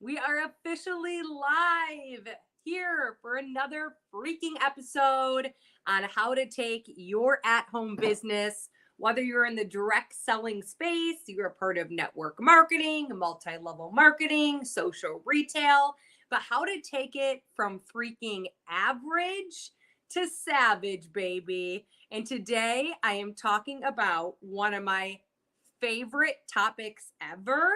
We are officially live here for another freaking episode on how to take your at-home business, whether you're in the direct selling space, you're a part of network marketing, multi-level marketing, social retail, but how to take it from freaking average to savage, baby. And today I am talking about one of my favorite topics ever,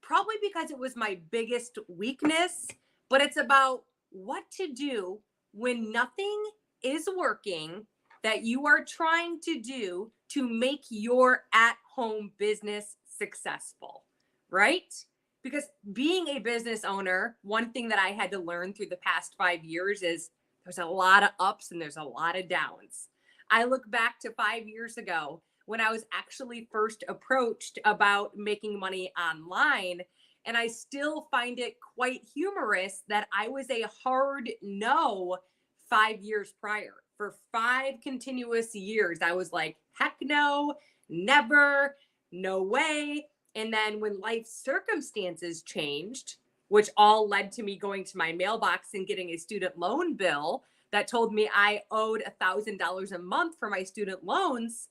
probably because it was my biggest weakness, but it's about what to do when nothing is working that you are trying to do to make your at-home business successful, right? Because being a business owner, one thing that I had to learn through the past 5 years is there's a lot of ups and there's a lot of downs. I look back to 5 years ago when I was actually first approached about making money online. And I still find it quite humorous that I was a hard no 5 years prior. For 5 continuous years, I was like, heck no, never, no way. And then when life circumstances changed, which all led to me going to my mailbox and getting a student loan bill that told me I owed $1,000 a month for my student loans,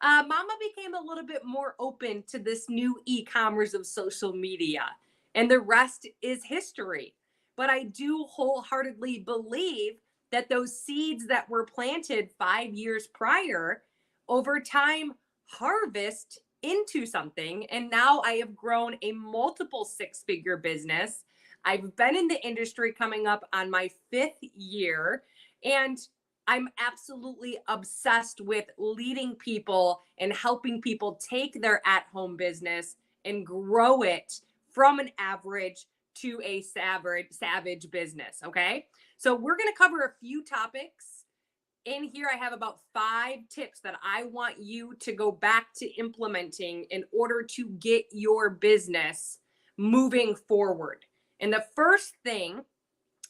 Mama became a little bit more open to this new e-commerce of social media, and the rest is history. But I do wholeheartedly believe that those seeds that were planted 5 years prior, over time, harvest into something. And now I have grown a multiple six-figure business. I've been in the industry coming up on my 5th year, and I'm absolutely obsessed with leading people and helping people take their at-home business and grow it from an average to a savage business. Okay. So we're going to cover a few topics. In here, I have about 5 tips that I want you to go back to implementing in order to get your business moving forward. And the first thing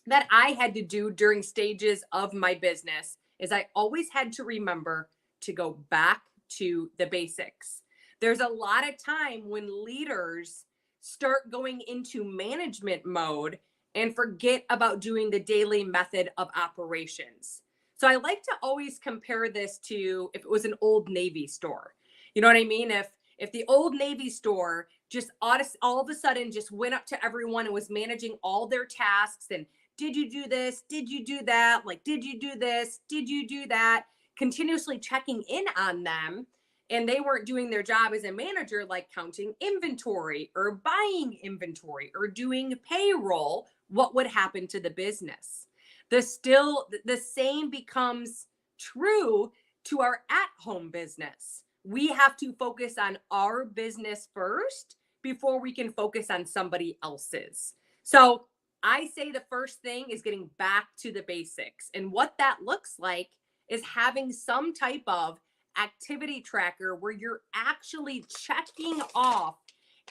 that I had to do during stages of my business is I always had to remember to go back to the basics. There's a lot of time when leaders start going into management mode and forget about doing the daily method of operations. So I like to always compare this to if it was an Old Navy store. You know what I mean? If the Old Navy store just all of a sudden just went up to everyone and was managing all their tasks and did you do this? Did you do that? Like, did you do this? Did you do that? Continuously checking in on them. And they weren't doing their job as a manager, like counting inventory or buying inventory or doing payroll. What would happen to the business? The same becomes true to our at-home business. We have to focus on our business first before we can focus on somebody else's. So I say the first thing is getting back to the basics. And what that looks like is having some type of activity tracker where you're actually checking off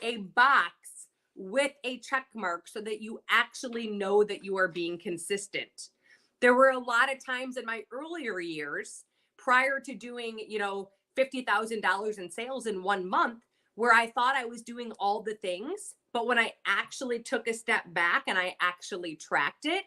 a box with a check mark so that you actually know that you are being consistent. There were a lot of times in my earlier years prior to doing, $50,000 in sales in 1 month where I thought I was doing all the things. But when I actually took a step back and I actually tracked it,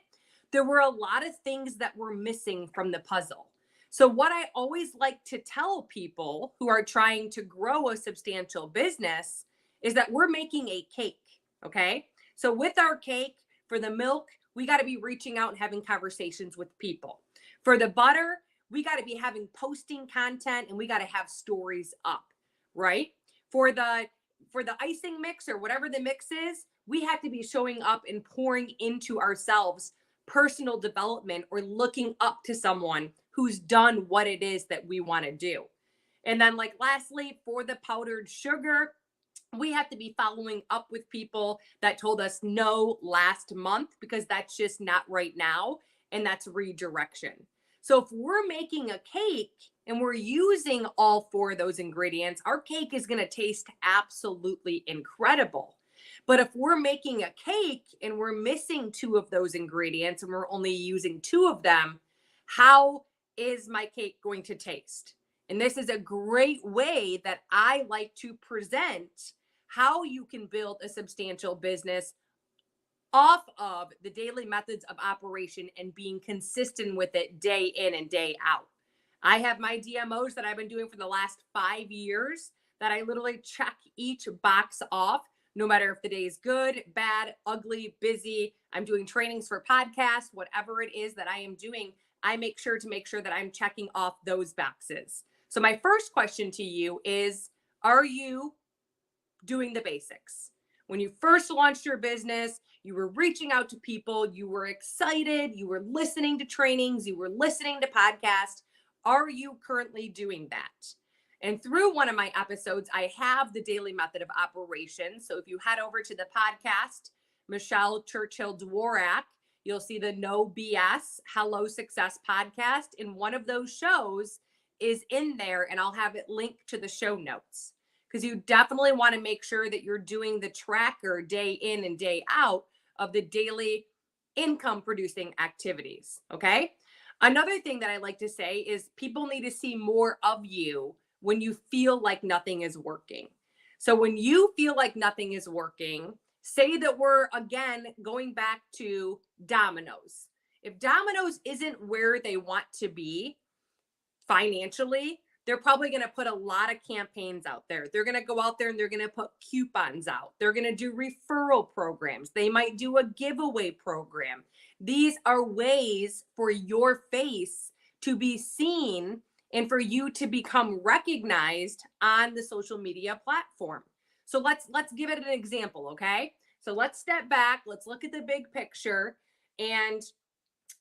there were a lot of things that were missing from the puzzle. So what I always like to tell people who are trying to grow a substantial business is that we're making a cake, okay? So with our cake, for the milk, we got to be reaching out and having conversations with people. For the butter, we got to be posting content and we got to have stories up, right? For the icing mix or whatever the mix is, we have to be showing up and pouring into ourselves personal development or looking up to someone who's done what it is that we want to do. And then lastly, for the powdered sugar, we have to be following up with people that told us no last month because that's just not right now. And that's redirection. So if we're making a cake and we're using all 4 of those ingredients, our cake is going to taste absolutely incredible. But if we're making a cake and we're missing 2 of those ingredients and we're only using 2 of them, how is my cake going to taste? And this is a great way that I like to present how you can build a substantial business off of the daily methods of operation and being consistent with it day in and day out. I have my DMOs that I've been doing for the last 5 years that I literally check each box off, no matter if the day is good, bad, ugly, busy. I'm doing trainings for podcasts, whatever it is that I am doing, I make sure that I'm checking off those boxes. So my first question to you is, are you doing the basics? When you first launched your business, you were reaching out to people, you were excited, you were listening to trainings, you were listening to podcasts. Are you currently doing that? And through one of my episodes, I have the daily method of operation. So if you head over to the podcast, Michelle Churchill Dworak, you'll see the No BS Hello Success podcast. And one of those shows is in there, and I'll have it linked to the show notes, because you definitely want to make sure that you're doing the tracker day in and day out of the daily income producing activities. Okay. Another thing that I like to say is people need to see more of you when you feel like nothing is working. So when you feel like nothing is working, say that we're again going back to Domino's. If Domino's isn't where they want to be financially, they're probably going to put a lot of campaigns out there. They're going to go out there and they're going to put coupons out. They're going to do referral programs. They might do a giveaway program. These are ways for your face to be seen and for you to become recognized on the social media platform. So let's give it an example, okay? So let's step back, let's look at the big picture, and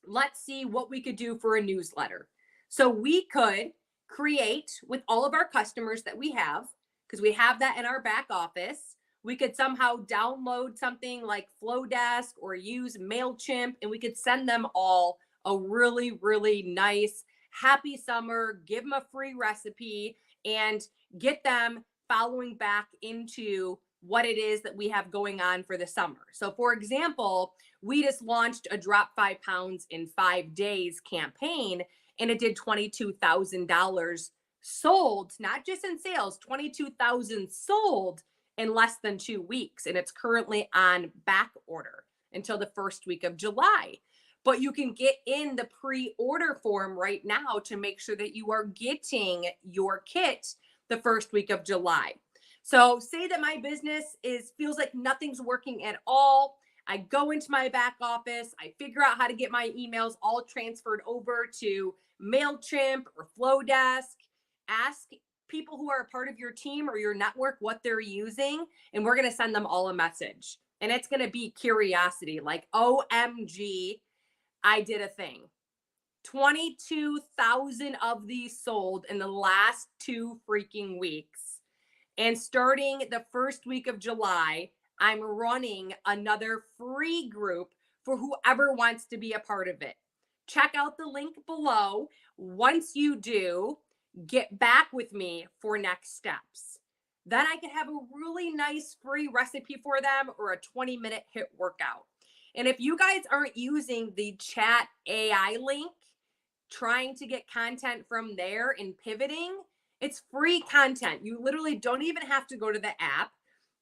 let's see what we could do for a newsletter. So we could create with all of our customers that we have, because we have that in our back office. We could somehow download something like Flowdesk or use MailChimp, and we could send them all a really, really nice happy summer, give them a free recipe, and get them following back into what it is that we have going on for the summer. So for example, we just launched a Drop 5 Pounds in 5 Days campaign, and it did $22,000 sold, not just in sales, 22,000 sold in less than 2 weeks. And it's currently on back order until the first week of July. But you can get in the pre-order form right now to make sure that you are getting your kit the first week of July. So say that my business feels like nothing's working at all. I go into my back office, I figure out how to get my emails all transferred over to MailChimp or Flowdesk. Ask people who are a part of your team or your network what they're using, and we're going to send them all a message. And it's going to be curiosity, like, OMG, I did a thing. 22,000 of these sold in the last 2 freaking weeks. And starting the first week of July, I'm running another free group for whoever wants to be a part of it. Check out the link below. Once you do, get back with me for next steps. Then I can have a really nice free recipe for them or a 20-minute HIIT workout. And if you guys aren't using the chat AI link, trying to get content from there and pivoting, it's free content. You literally don't even have to go to the app.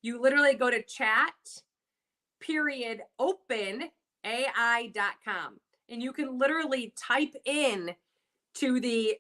You literally go to chat.openai.com, and you can literally type in to the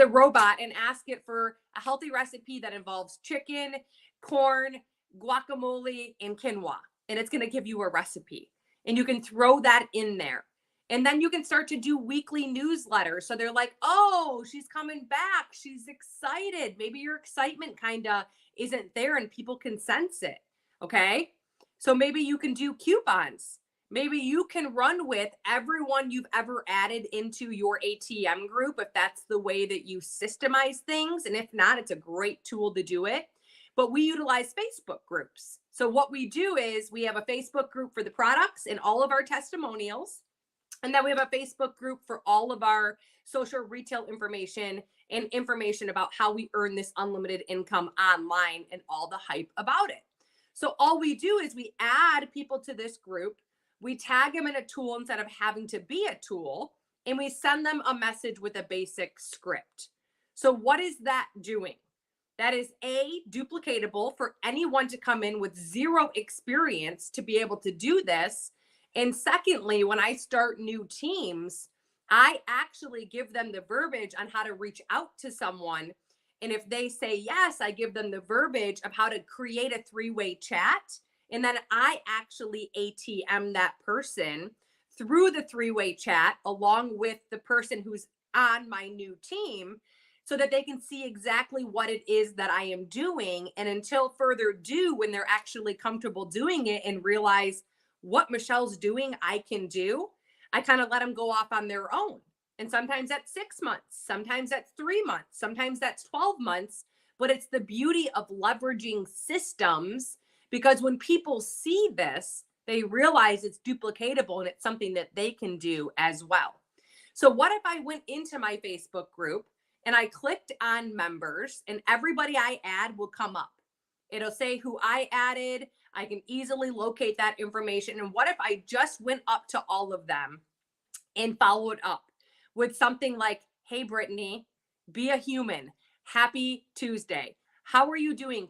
robot and ask it for a healthy recipe that involves chicken, corn, guacamole, and quinoa. And it's going to give you a recipe, and you can throw that in there. And then you can start to do weekly newsletters. So they're like, oh, she's coming back. She's excited. Maybe your excitement kind of isn't there and people can sense it. Okay. So maybe you can do coupons. Maybe you can run with everyone you've ever added into your ATM group, if that's the way that you systemize things. And if not, it's a great tool to do it. But we utilize Facebook groups. So what we do is we have a Facebook group for the products and all of our testimonials. And then we have a Facebook group for all of our social retail information and information about how we earn this unlimited income online and all the hype about it. So all we do is we add people to this group. We tag them in a tool instead of having to be a tool, and we send them a message with a basic script. So what is that doing? that is duplicatable for anyone to come in with zero experience to be able to do this. And secondly, when I start new teams, I actually give them the verbiage on how to reach out to someone. And if they say yes, I give them the verbiage of how to create a three-way chat. And then I actually ATM that person through the three-way chat along with the person who's on my new team, so that they can see exactly what it is that I am doing. And until further ado, when they're actually comfortable doing it and realize what Michelle's doing, I can do, I kind of let them go off on their own. And sometimes that's 6 months, sometimes that's 3 months, sometimes that's 12 months. But it's the beauty of leveraging systems, because when people see this, they realize it's duplicatable and it's something that they can do as well. So what if I went into my Facebook group and I clicked on members and everybody I add will come up? It'll say who I added. I can easily locate that information. And what if I just went up to all of them and followed up with something like, hey, Brittany, be a human. Happy Tuesday. How are you doing? ?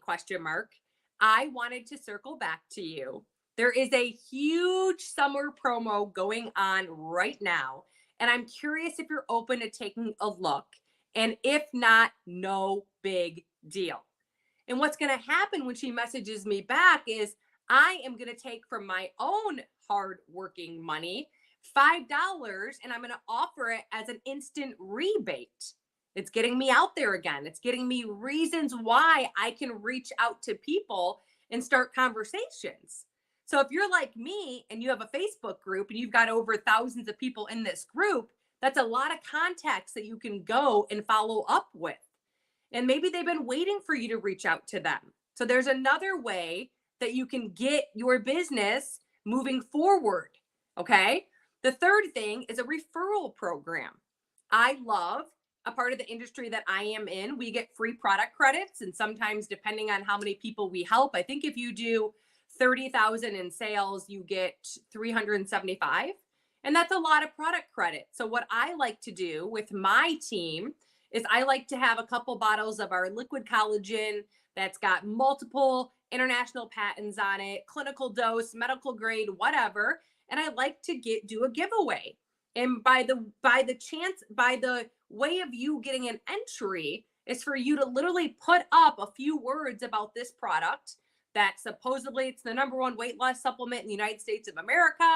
I wanted to circle back to you. There is a huge summer promo going on right now, and I'm curious if you're open to taking a look. And if not, no big deal. And what's going to happen when she messages me back is I am going to take from my own hard-working money $5, and I'm going to offer it as an instant rebate. It's getting me out there again. It's getting me reasons why I can reach out to people and start conversations. So if you're like me and you have a Facebook group and you've got over thousands of people in this group, that's a lot of contacts that you can go and follow up with. And maybe they've been waiting for you to reach out to them. So there's another way that you can get your business moving forward. Okay. The third thing is a referral program. I love a part of the industry that I am in. We get free product credits. And sometimes depending on how many people we help, I think if you do 30,000 in sales, you get 375. And that's a lot of product credit. So what I like to do with my team is I like to have a couple bottles of our liquid collagen that's got multiple international patents on it, clinical dose, medical grade, whatever. And I like to do a giveaway. And by the way of you getting an entry is for you to literally put up a few words about this product that supposedly it's the #1 weight loss supplement in the United States of America.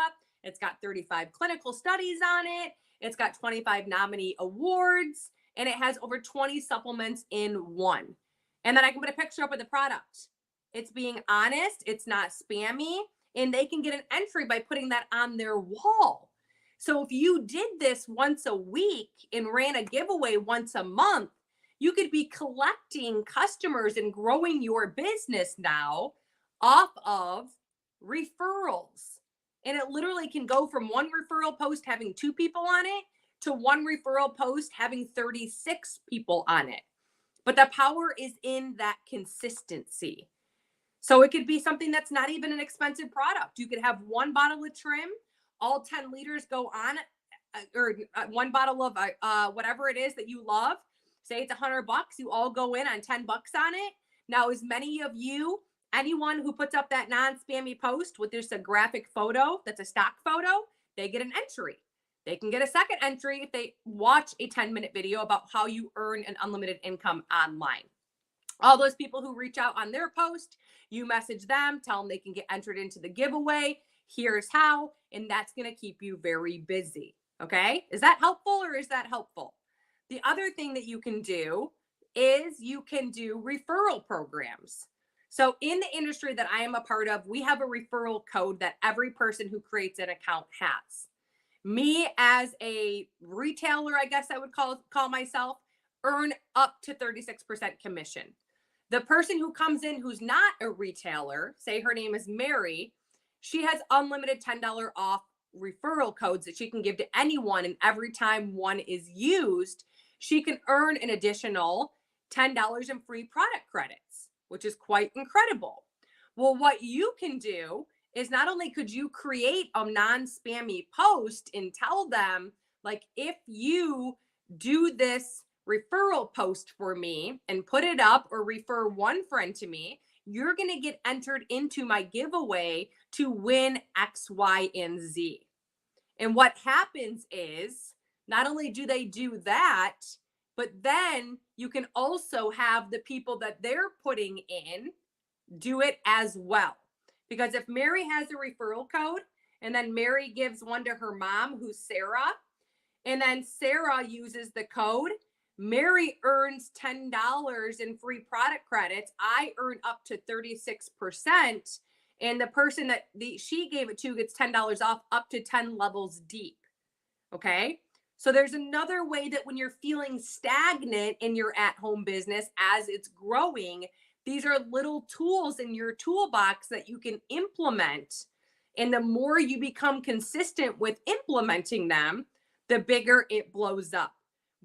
It's got 35 clinical studies on it. It's got 25 nominee awards, and it has over 20 supplements in one. And then I can put a picture up of the product. It's being honest. It's not spammy, and they can get an entry by putting that on their wall. So if you did this once a week and ran a giveaway once a month, you could be collecting customers and growing your business now off of referrals. And it literally can go from one referral post having 2 people on it to one referral post having 36 people on it. But the power is in that consistency. So it could be something that's not even an expensive product. You could have one bottle of trim, all 10 liters go on, or one bottle of whatever it is that you love. Say it's $100, you all go in on $10 on it. Now, as many of you, anyone who puts up that non-spammy post with just a graphic photo, that's a stock photo, they get an entry. They can get a second entry if they watch a 10-minute video about how you earn an unlimited income online. All those people who reach out on their post, you message them, tell them they can get entered into the giveaway. Here's how, and that's going to keep you very busy. Okay. Is that helpful or is that helpful? The other thing that you can do is you can do referral programs. So in the industry that I am a part of, we have a referral code that every person who creates an account has. Me as a retailer, I guess I would call myself, earn up to 36% commission. The person who comes in who's not a retailer, say her name is Mary, she has unlimited $10 off referral codes that she can give to anyone. And every time one is used, she can earn an additional $10 in free product credits, which is quite incredible. Well, what you can do is not only could you create a non-spammy post and tell them, like, if you do this referral post for me and put it up or refer one friend to me, you're going to get entered into my giveaway to win X, Y, and Z. And what happens is not only do they do that, but then you can also have the people that they're putting in do it as well. Because if Mary has a referral code and then Mary gives one to her mom, who's Sarah, and then Sarah uses the code, Mary earns $10 in free product credits. I earn up to 36%. And the person that she gave it to gets $10 off up to 10 levels deep. Okay. So there's another way that when you're feeling stagnant in your at-home business as it's growing, these are little tools in your toolbox that you can implement. And the more you become consistent with implementing them, the bigger it blows up.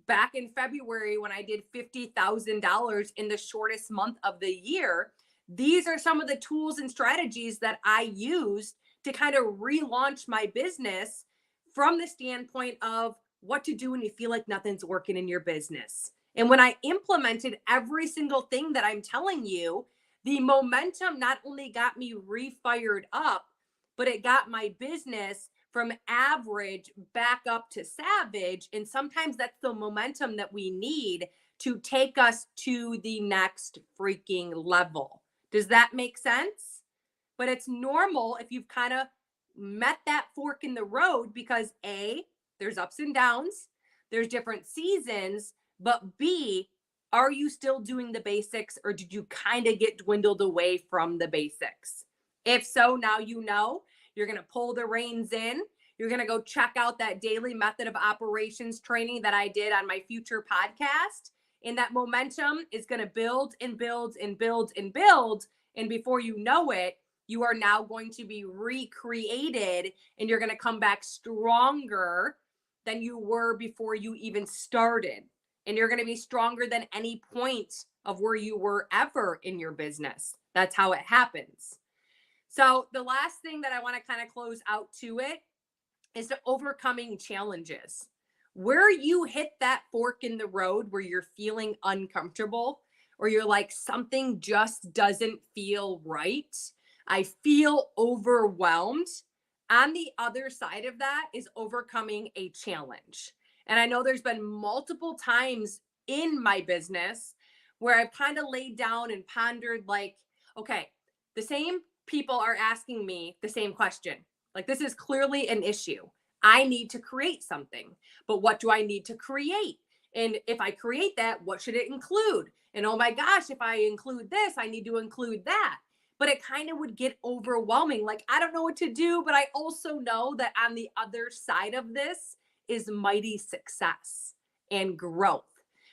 Back in February, when I did $50,000 in the shortest month of the year, these are some of the tools and strategies that I used to kind of relaunch my business from the standpoint of what to do when you feel like nothing's working in your business. And when I implemented every single thing that I'm telling you, the momentum not only got me refired up, but it got my business from average back up to savage. And sometimes that's the momentum that we need to take us to the next freaking level. Does that make sense? But it's normal if you've kind of met that fork in the road because A, there's ups and downs, there's different seasons, but B, are you still doing the basics or did you kind of get dwindled away from the basics? If so, now you know. You're going to pull the reins in. You're going to go check out that daily method of operations training that I did on my future podcast. And that momentum is going to build and build and build and build. And before you know it, you are now going to be recreated and you're going to come back stronger than you were before you even started. And you're going to be stronger than any point of where you were ever in your business. That's how it happens. So the last thing that I want to kind of close out to it is to overcoming challenges. Where you hit that fork in the road where you're feeling uncomfortable or you're like, something just doesn't feel right. I feel overwhelmed. On the other side of that is overcoming a challenge. And I know there's been multiple times in my business where I've kind of laid down and pondered like, okay, the same people are asking me the same question. Like, this is clearly an issue. I need to create something, but what do I need to create? And if I create that, what should it include? And oh my gosh, if I include this, I need to include that. But it kind of would get overwhelming. Like, I don't know what to do, but I also know that on the other side of this is mighty success and growth.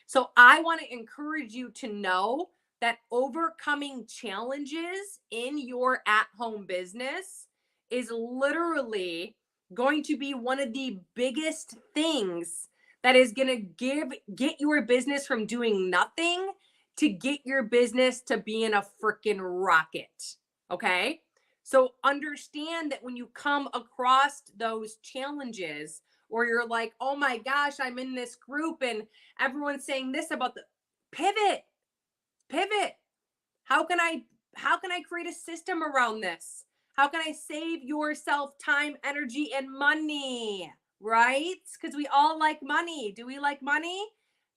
So I want to encourage you to know that overcoming challenges in your at-home business is literally going to be one of the biggest things that is going to get your business from doing nothing to get your business to being a freaking rocket. Okay? So understand that when you come across those challenges or you're like, oh my gosh, I'm in this group and everyone's saying this about the pivot. How can I create a system around this? How can I save yourself time, energy, and money? Right? Because we all like money. Do we like money?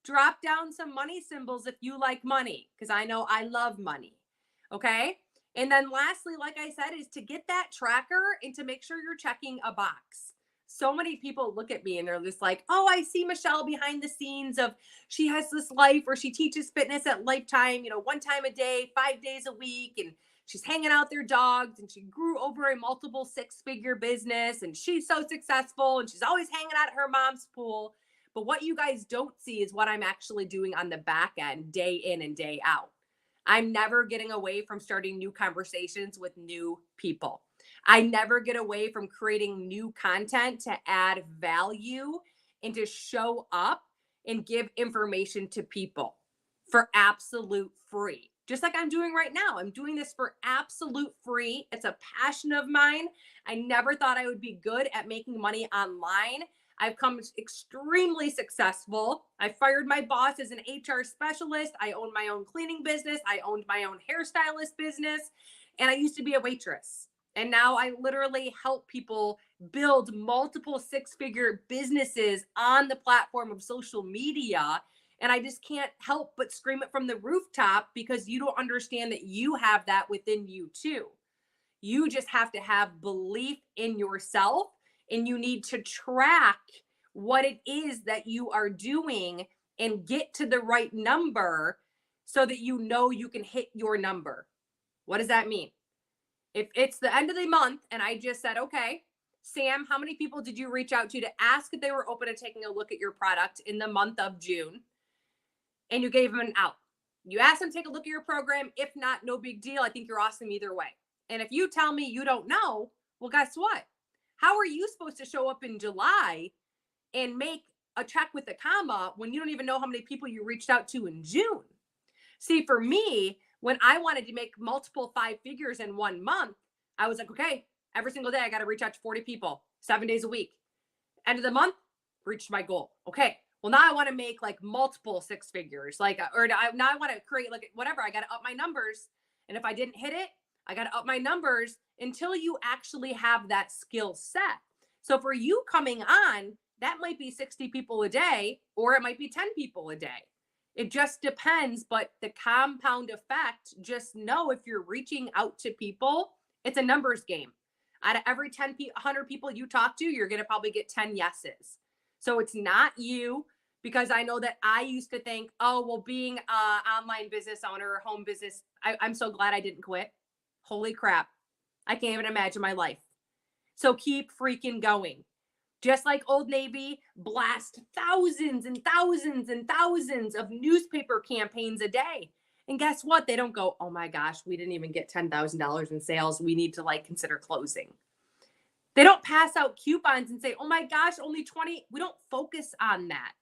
Drop down some money symbols if you like money, because I know I love money. Okay. And then lastly, like I said, is to get that tracker and to make sure you're checking a box. So many people look at me and they're just like, oh, I see Michelle behind the scenes of she has this life where she teaches fitness at Lifetime, 1 time a day, 5 days a week. And she's hanging out their dogs and she grew over a multiple 6-figure business and she's so successful and she's always hanging out at her mom's pool. But what you guys don't see is what I'm actually doing on the back end, day in and day out. I'm never getting away from starting new conversations with new people. I never get away from creating new content to add value and to show up and give information to people for absolute free. Just like I'm doing right now. I'm doing this for absolute free. It's a passion of mine. I never thought I would be good at making money online. I've come extremely successful. I fired my boss as an HR specialist. I owned my own cleaning business. I owned my own hairstylist business. And I used to be a waitress. And now I literally help people build multiple six-figure businesses on the platform of social media. And I just can't help but scream it from the rooftop because you don't understand that you have that within you too. You just have to have belief in yourself, and you need to track what it is that you are doing and get to the right number so that you know you can hit your number. What does that mean? If it's the end of the month and I just said, okay, Sam, how many people did you reach out to ask if they were open to taking a look at your product in the month of June? And you gave them an out. You asked them to take a look at your program. If not, no big deal. I think you're awesome either way. And if you tell me you don't know, well, guess what? How are you supposed to show up in July and make a check with a comma when you don't even know how many people you reached out to in June? See, for me, when I wanted to make multiple 5 figures in 1 month, I was like, okay, every single day I got to reach out to 40 people, 7 days a week. End of the month, reached my goal. Okay, well, now I want to make like multiple 6 figures, now I want to create like whatever. I got to up my numbers. And if I didn't hit it, I got to up my numbers until you actually have that skill set. So for you coming on, that might be 60 people a day, or it might be 10 people a day. It just depends. But the compound effect, just know if you're reaching out to people, it's a numbers game. Out of every 100 people you talk to, you're going to probably get 10 yeses. So it's not you, because I know that I used to think, oh, well, being an online business owner or home business, I'm so glad I didn't quit. Holy crap. I can't even imagine my life. So keep freaking going. Just like Old Navy blast thousands and thousands and thousands of newspaper campaigns a day. And guess what? They don't go, oh my gosh, we didn't even get $10,000 in sales. We need to consider closing. They don't pass out coupons and say, oh my gosh, only 20. We don't focus on that.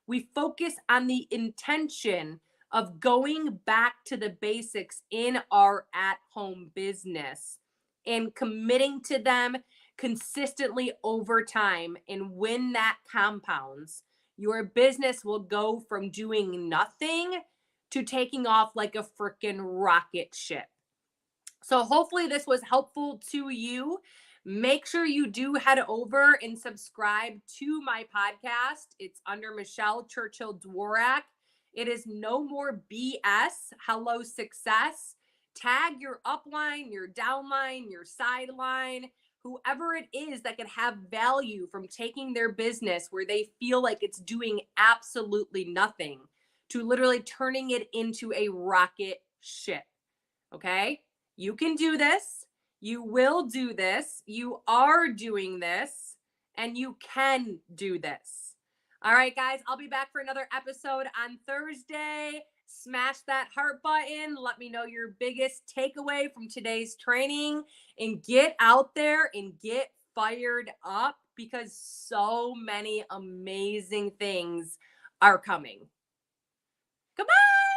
We focus on the intention of going back to the basics in our at-home business and committing to them consistently over time. And when that compounds, your business will go from doing nothing to taking off like a freaking rocket ship. So hopefully this was helpful to you. Make sure you do head over and subscribe to my podcast. It's under Michelle Churchill Dworak. It is No More BS. Hello, Success. Tag your upline, your downline, your sideline, whoever it is that can have value from taking their business where they feel like it's doing absolutely nothing to literally turning it into a rocket ship. Okay? You can do this. You will do this. You are doing this, and you can do this. All right, guys, I'll be back for another episode on Thursday. Smash that heart button. Let me know your biggest takeaway from today's training, and get out there and get fired up, because so many amazing things are coming. Goodbye.